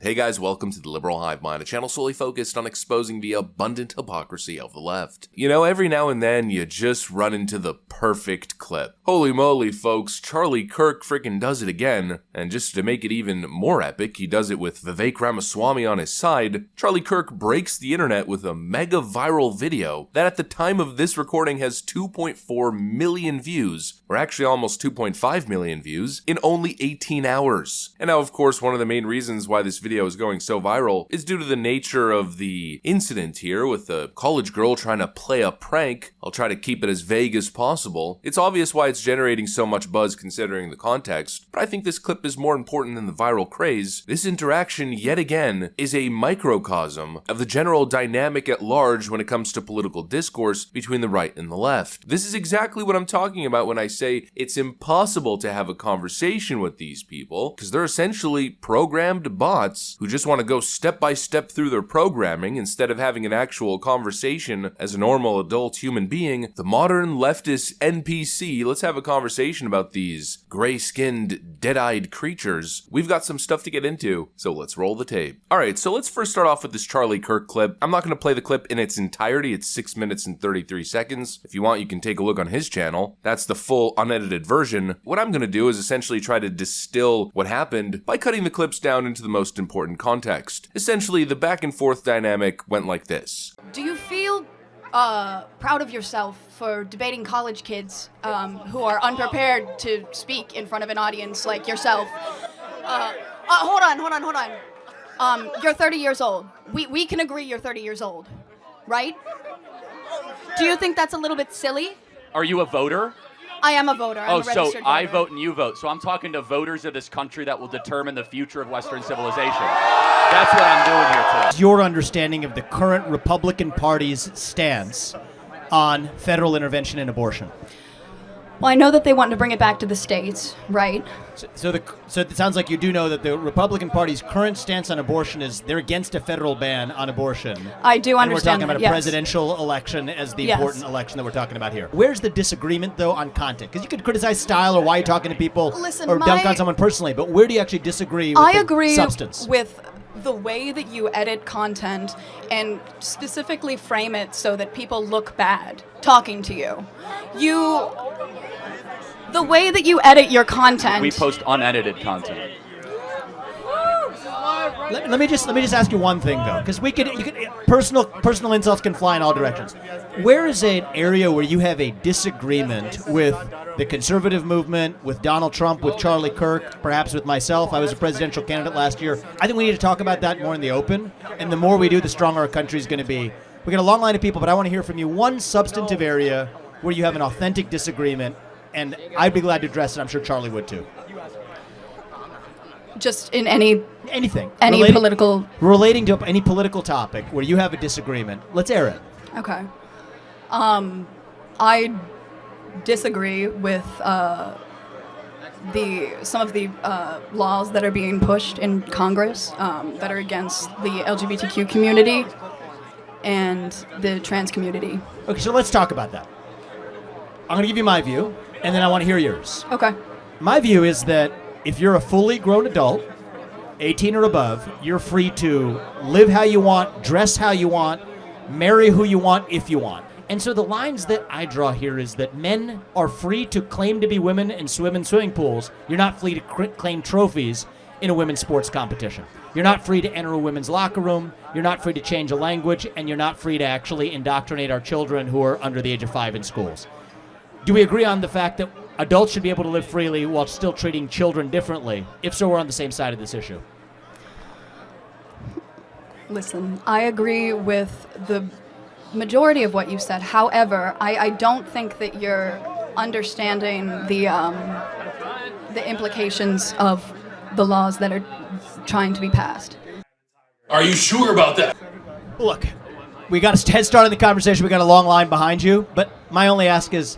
Hey guys, welcome to the Liberal Hive Mind, a channel solely focused on exposing the abundant hypocrisy of the left. You know, every now and then you just run into the perfect clip. Holy moly folks, Charlie Kirk freaking does it again, and just to make it even more epic, he does it with Vivek Ramaswamy on his side. Charlie Kirk breaks the internet with a mega viral video that at the time of this recording has 2.4 million views, or actually almost 2.5 million views, in only 18 hours. And now of course one of the main reasons why this video is going so viral is due to the nature of the incident here with a college girl trying to play a prank. I'll try to keep it as vague as possible. It's obvious why it's generating so much buzz considering the context, but I think this clip is more important than the viral craze. This interaction, yet again, is a microcosm of the general dynamic at large when it comes to political discourse between the right and the left. This is exactly what I'm talking about when I say it's impossible to have a conversation with these people, because they're essentially programmed bots who just want to go step by step through their programming instead of having an actual conversation as a normal adult human being. The modern leftist NPC, let's have a conversation about these gray-skinned, dead-eyed creatures. We've got some stuff to get into, so let's roll the tape. Alright, so let's first start off with this Charlie Kirk clip. I'm not going to play the clip in its entirety, it's 6 minutes and 33 seconds. If you want, you can take a look on his channel. That's the full unedited version. What I'm going to do is essentially try to distill what happened by cutting the clips down into the most important context. Essentially, the back and forth dynamic went like this. Do you feel proud of yourself for debating college kids who are unprepared to speak in front of an audience like yourself? Hold on. You're 30 years old. We can agree you're 30 years old, right? Do you think that's a little bit silly? Are you a voter? I am a voter. I'm a registered voter. I vote and you vote. So I'm talking to voters of this country that will determine the future of Western civilization. That's what I'm doing here today. Your understanding of the current Republican Party's stance on federal intervention in abortion? Well, I know that they want to bring it back to the states, right? So it sounds like you do know that the Republican Party's current stance on abortion is they're against a federal ban on abortion. I do understand And we're talking about a presidential election as the important election that we're talking about here. Where's the disagreement, though, on content? Because you could criticize style or why you're talking to people or dunk on someone personally, but where do you actually disagree with the substance? I agree with the way that you edit content and specifically frame it so that people look bad talking to you. The way that you edit your content. We post unedited content. Let me just ask you one thing though, because personal insults can fly in all directions. Where is an area where you have a disagreement with the conservative movement, with Donald Trump, with Charlie Kirk, perhaps with myself? I was a presidential candidate last year. I think we need to talk about that more in the open, and the more we do, the stronger our country is going to be. We got a long line of people, but I want to hear from you one substantive area where you have an authentic disagreement, and I'd be glad to address it. I'm sure Charlie would too. Just in anything, relating to any political topic where you have a disagreement. Let's air it. Okay. I disagree with some of the laws that are being pushed in Congress that are against the LGBTQ community and the trans community. Okay, so let's talk about that. I'm going to give you my view, and then I want to hear yours. Okay. My view is that if you're a fully grown adult, 18 or above, you're free to live how you want, dress how you want, marry who you want if you want. And so the lines that I draw here is that men are free to claim to be women and swim in swimming pools. You're not free to claim trophies in a women's sports competition. You're not free to enter a women's locker room. You're not free to change a language, and you're not free to actually indoctrinate our children who are under the age of 5 in schools. Do we agree on the fact that adults should be able to live freely while still treating children differently? If so, we're on the same side of this issue. Listen, I agree with the majority of what you said. However, I don't think that you're understanding the implications of the laws that are trying to be passed. Are you sure about that? Look, we got a head start in the conversation. We got a long line behind you, but my only ask is,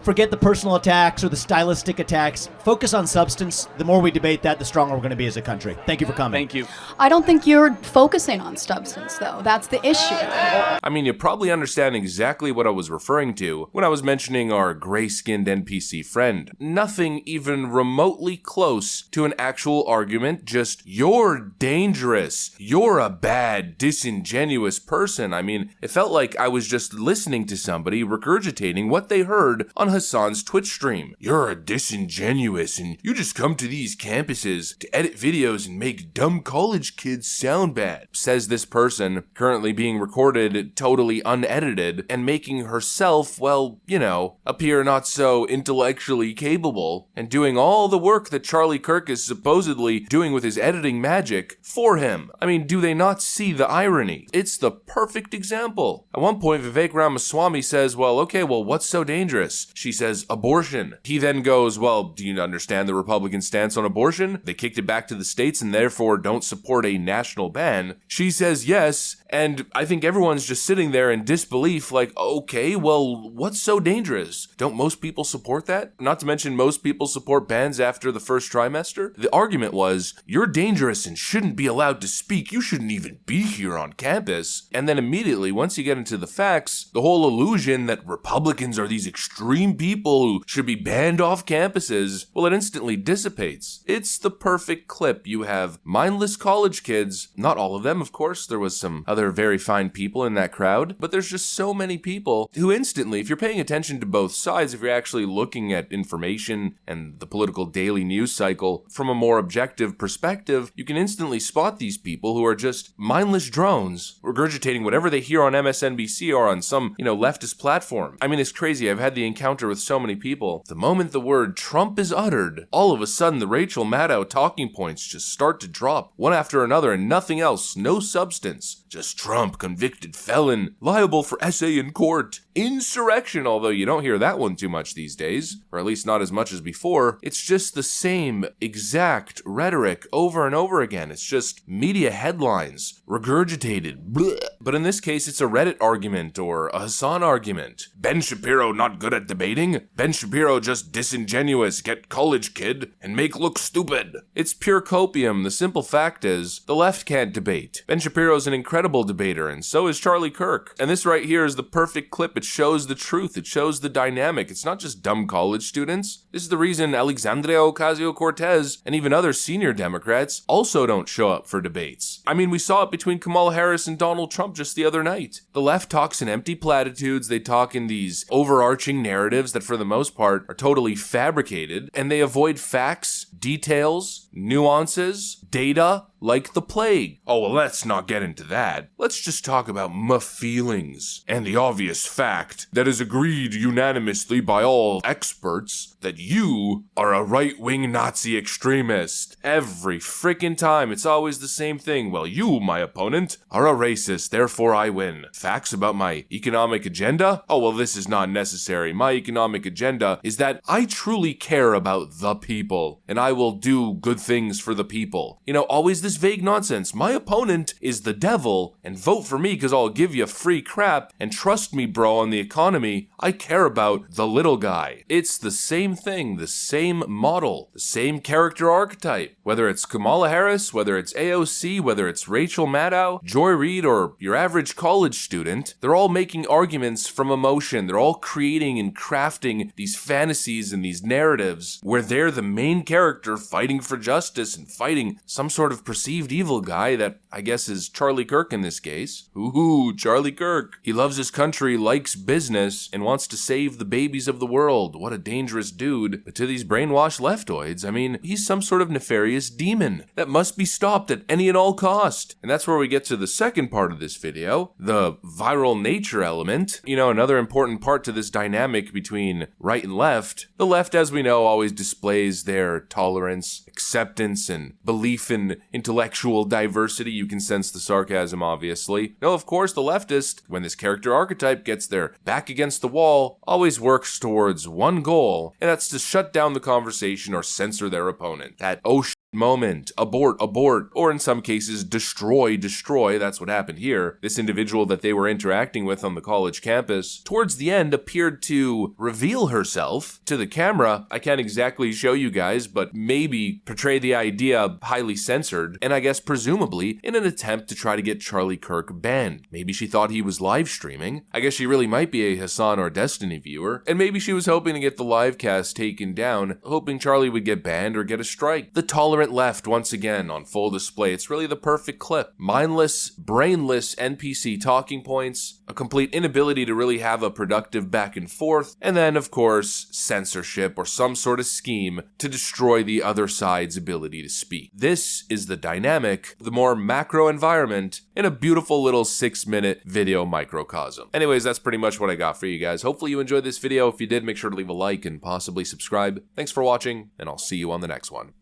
Forget the personal attacks or the stylistic attacks. Focus on substance. The more we debate that, the stronger we're going to be as a country. Thank you for coming. Thank you. I don't think you're focusing on substance, though. That's the issue. I mean, you probably understand exactly what I was referring to when I was mentioning our gray-skinned NPC friend. Nothing even remotely close to an actual argument, just you're dangerous. You're a bad, disingenuous person. I mean, it felt like I was just listening to somebody regurgitating what they heard on Hassan's Twitch stream. You're a disingenuous and you just come to these campuses to edit videos and make dumb college kids sound bad, says this person, currently being recorded totally unedited and making herself, well, you know, appear not so intellectually capable and doing all the work that Charlie Kirk is supposedly doing with his editing magic for him. I mean, do they not see the irony? It's the perfect example. At one point, Vivek Ramaswamy says, well, okay, well, what's so dangerous? She says, abortion. He then goes, well, do you understand the Republican stance on abortion? They kicked it back to the states and therefore don't support a national ban. She says yes, and I think everyone's just sitting there in disbelief like, okay, well, what's so dangerous? Don't most people support that? Not to mention most people support bans after the first trimester. The argument was, you're dangerous and shouldn't be allowed to speak. You shouldn't even be here on campus. And then immediately, once you get into the facts, the whole illusion that Republicans are these extreme people who should be banned off campuses, well, it instantly dissipates. It's the perfect clip. You have mindless college kids, not all of them, of course. There was some other very fine people in that crowd, but there's just so many people who instantly, if you're paying attention to both sides, if you're actually looking at information and the political daily news cycle from a more objective perspective, you can instantly spot these people who are just mindless drones regurgitating whatever they hear on MSNBC or on some, leftist platform. I mean, it's crazy. I've had the encounter with so many people. The moment the word Trump is uttered, all of a sudden the Rachel Maddow talking points just start to drop one after another and nothing else, no substance. Just Trump, convicted felon, liable for essay in court, insurrection, although you don't hear that one too much these days, or at least not as much as before. It's just the same exact rhetoric over and over again. It's just media headlines, regurgitated, bleh. But in this case, it's a Reddit argument or a Hassan argument. Ben Shapiro not good at debating? Ben Shapiro just disingenuous, get college kid, and make look stupid. It's pure copium. The simple fact is, the left can't debate. Ben Shapiro's an incredible debater, and so is Charlie Kirk. And this right here is the perfect clip. It shows the truth. It shows the dynamic. It's not just dumb college students. This is the reason Alexandria Ocasio-Cortez and even other senior Democrats also don't show up for debates. I mean, we saw it between Kamala Harris and Donald Trump just the other night. The left talks in empty platitudes. They talk in these overarching narratives that for the most part are totally fabricated, and they avoid facts, details, nuances, data, like the plague. Oh, well, let's not get into that. Let's just talk about my feelings and the obvious fact that is agreed unanimously by all experts that you are a right-wing Nazi extremist. Every freaking time, it's always the same thing. Well, you, my opponent, are a racist, therefore I win. Facts about my economic agenda? Oh, well, this is not necessary. My economic agenda is that I truly care about the people, and I will do good things for the people. Always this vague nonsense. My opponent is the devil, and vote for me because I'll give you free crap, and trust me, bro, on the economy, I care about the little guy. It's the same thing, the same model, the same character archetype. Whether it's Kamala Harris, whether it's AOC, whether it's Rachel Maddow, Joy Reid, or your average college student, they're all making arguments from emotion. They're all creating and crafting these fantasies and these narratives where they're the main character fighting for justice and fighting some sort of perceived evil guy that I guess is Charlie Kirk in this case. Ooh, Charlie Kirk. He loves his country, likes business, and wants to save the babies of the world. What a dangerous dude. But to these brainwashed leftoids, I mean, he's some sort of nefarious demon that must be stopped at any and all cost. And that's where we get to the second part of this video, the viral nature element. Another important part to this dynamic between right and left. The left, as we know, always displays their tolerance, acceptance, and belief in intellectual diversity. You can sense the sarcasm, obviously. No, of course, the leftist, when this character archetype gets their back against the wall, always works towards one goal, and that's to shut down the conversation or censor their opponent. That, oh moment, abort, or in some cases, destroy, that's what happened here. This individual that they were interacting with on the college campus, towards the end appeared to reveal herself to the camera. I can't exactly show you guys, but maybe portray the idea highly censored, and I guess presumably in an attempt to try to get Charlie Kirk banned. Maybe she thought he was live streaming. I guess she really might be a Hassan or Destiny viewer, and maybe she was hoping to get the live cast taken down, hoping Charlie would get banned or get a strike. The tolerant left once again on full display. It's really the perfect clip. Mindless, brainless NPC talking points, a complete inability to really have a productive back and forth, and then of course censorship or some sort of scheme to destroy the other side's ability to speak. This is the dynamic, the more macro environment in a beautiful little 6-minute video microcosm. Anyways, that's pretty much what I got for you guys. Hopefully you enjoyed this video. If you did, make sure to leave a like and possibly subscribe. Thanks for watching, and I'll see you on the next one.